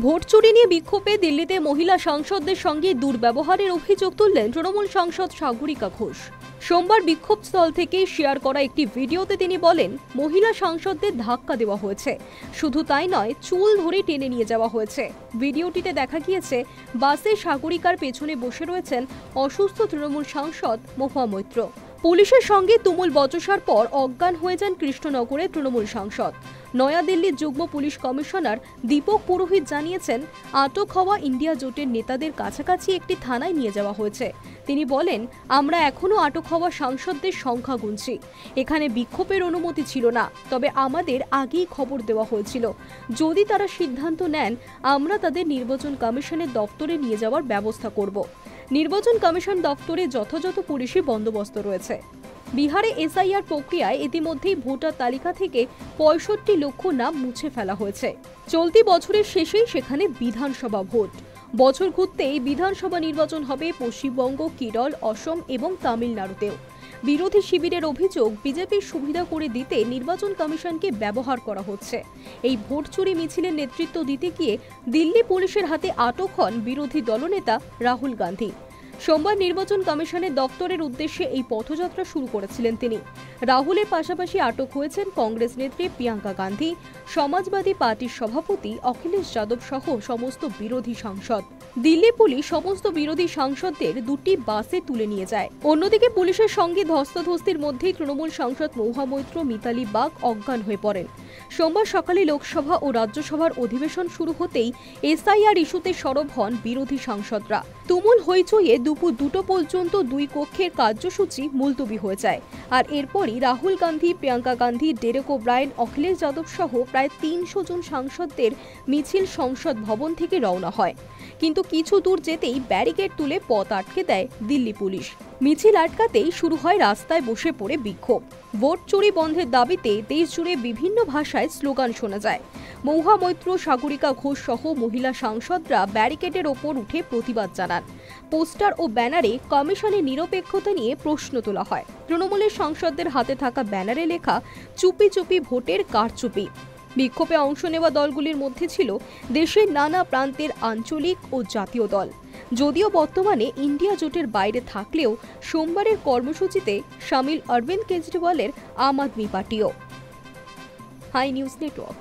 Vote চুরি নিয়ে বিক্ষোভে দিল্লিতে মহিলা সাংসদদের সঙ্গে দুর্ব্যবহারের অভিযোগ তুললেন তৃণমূল সাংসদ সাগরিকা ঘোষ। সোমবার বিক্ষোভস্থল থেকে শেয়ার করা একটি ভিডিওতে তিনি বলেন, মহিলা সাংসদদের ধাক্কা দেওয়া হয়েছে, শুধু তাই নয়, চুল ধরে টেনে নিয়ে যাওয়া হয়েছে। ভিডিওটিতে দেখা গিয়েছে বাসে সাগরিকার পেছনে বসে রয়েছেন অসুস্থ তৃণমূল সাংসদ মহুয়া মৈত্র। পুলিশের সঙ্গে তুমুল বচসার পর অজ্ঞান হয়ে যান কৃষ্ণনগরের তৃণমূল সাংসদ। নয়াদিল্লির যুগ্ম পুলিশ কমিশনার দীপক পুরোহিত জানিয়েছেন, আটক হওয়া ইন্ডিয়া জোটের নেতাদের কাছাকাছি একটি থানায় নিয়ে যাওয়া হয়েছে। তিনি বলেন, আমরা এখনও আটক হওয়া সাংসদদের সংখ্যা গুনছি। এখানে বিক্ষোভের অনুমতি ছিল না, তবে আমাদের আগেই খবর দেওয়া হয়েছিল। যদি তারা সিদ্ধান্ত নেন, আমরা তাদের নির্বাচন কমিশনের দপ্তরে নিয়ে যাওয়ার ব্যবস্থা করব। নির্বাচন কমিশন দপ্তরে যথাযথ পুলিশি বন্দোবস্ত রয়েছে। বিহারে এসআইআর প্রক্রিয়ায় ইতিমধ্যেই ভোটার তালিকা থেকে ৬৫ লক্ষ নাম মুছে ফেলা হয়েছে। চলতি বছরের শেষেই সেখানে বিধানসভা ভোট। বছর ঘুরতেই বিধানসভা নির্বাচন হবে পশ্চিমবঙ্গ, কেরল, অসম এবং তামিলনাড়ুতেও। বিরোধী শিবিরের অভিযোগ, বিজেপির সুবিধা করে দিতে নির্বাচন কমিশনকে ব্যবহার করা হচ্ছে। এই ভোট চুরি মিছিলের নেতৃত্ব দিতে গিয়ে দিল্লি পুলিশের হাতে আটক হন বিরোধী দলনেতা রাহুল গান্ধী। সোমবার নির্বাচন কমিশনের দপ্তরের উদ্দেশ্যে এই পথযাত্রা শুরু করেছিলেন তিনি। রাহুলের পাশাপাশি আটক হয়েছেন কংগ্রেস নেত্রী প্রিয়াঙ্কা গান্ধী, সমাজবাদী পার্টির সভাপতি অখিলেশ যাদব সহ সমস্ত বিরোধী সাংসদ। দিল্লি পুলিশ সমস্ত বিরোধী সাংসদদের দুটি বাসে তুলে নিয়ে যায়। অন্যদিকে পুলিশের সঙ্গে ধস্তাধস্তির মধ্যেই তৃণমূল সাংসদ মহুয়া মৈত্র, মিতালি বাগ অজ্ঞান হয়ে পড়েন। সোমবার সকালে লোকসভা ও রাজ্যসভার অধিবেশন শুরু হতেই এসআইআর ইস্যুতে সরব হন বিরোধী সাংসদরা। তুমুল হইচইয়ে দুপুর 2টো পর্যন্ত দুই কক্ষের কার্যসূচি মুলতবি হয়ে যায়। আর এরপরই রাহুল গান্ধী, প্রিয়াঙ্কা গান্ধী, ডেরেক ওব্রায়েন, অখিলেশ যাদব সহ প্রায় 300 জন সাংসদদের মিছিল সংসদ ভবন থেকে রওনা হয়। কিন্তু কিছু দূর যেতেই ব্যারিকেড তুলে পথ আটকে দেয় দিল্লি পুলিশ। মিছিল আটকাতেই শুরু হয় রাস্তায় বসে পড়ে বিক্ষোভ। ভোট চুরি বন্ধের দাবিতে দেশ জুড়ে বিভিন্ন ভাষায় স্লোগান শোনা যায়। মহুয়া মৈত্র, সাগরিকা ঘোষ সহ মহিলা সাংসদরা ব্যারিকেডের ওপর উঠে প্রতিবাদ জানান। পোস্টার ও ব্যানারে কমিশনের নিরপেক্ষতা নিয়ে প্রশ্ন তোলা হয়। তৃণমূলের সাংসদদের হাতে থাকা ব্যানারে লেখা, চুপি চুপি ভোটের কারচুপি। বিক্ষোভে অংশ নেওয়া দলগুলির মধ্যে ছিল দেশের নানা প্রান্তের আঞ্চলিক ও জাতীয় দল। যদিও বর্তমানে ইন্ডিয়া জোটের বাইরে থাকলেও সোমবারের কর্মসূচিতে সামিল অরবিন্দ কেজরিওয়ালের আম আদমি পার্টিও। Hi News network.